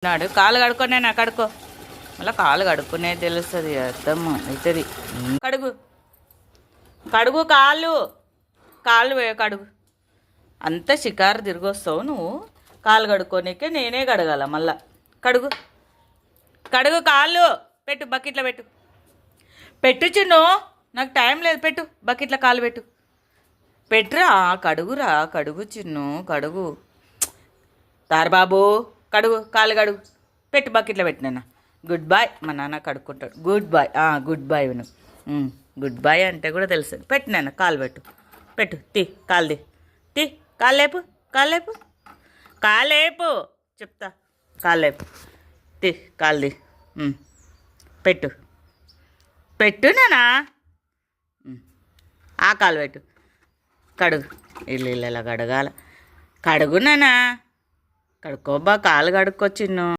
నాడు కాలు కడుక్కొనేనా కడుక్కో, మళ్ళీ కాలు కడుక్కునే తెలుస్తుంది, అర్థం అవుతుంది. కడుగు కడుగు కాళ్ళు కాళ్ళు కడుగు. అంత షికారు తిరిగి వస్తావు నువ్వు. కాలు కడుక్కోనికే నేనే కడగాల మళ్ళా. కడుగు కడుగు కాళ్ళు. పెట్టు బకెట్లో పెట్టు. పెట్టు చిన్ను, నాకు టైం లేదు. పెట్టు బకెట్లో కాలు పెట్టు. పెట్టురా, కడుగురా, కడుగు చిన్ను, కడుగు. తారబాబు కడుగు, కాలు కడుగు. పెట్టు బకెట్లో పెట్టినా. Good boy. మా నాన్న కడుక్కుంటాడు. Good boy. గుడ్ బాయ్ విను. గుడ్ బాయ్ అంటే కూడా తెలుస్తుంది. పెట్టినా, కాలు పెట్టు. పెట్టు. కాలుది తీ. కాలు లేపు, కాలు లేపు, కాలు లేపు చెప్తా. కాలు లేపు. కాలుది పెట్టు. పెట్టు నానా. ఆ కాలు పెట్టు. కడుగు. ఇల్లు ఇలా కడగాల. కడుగు నానా, కడుక్కోబ్బా, కాలు కడుక్కొచ్చిన్ను.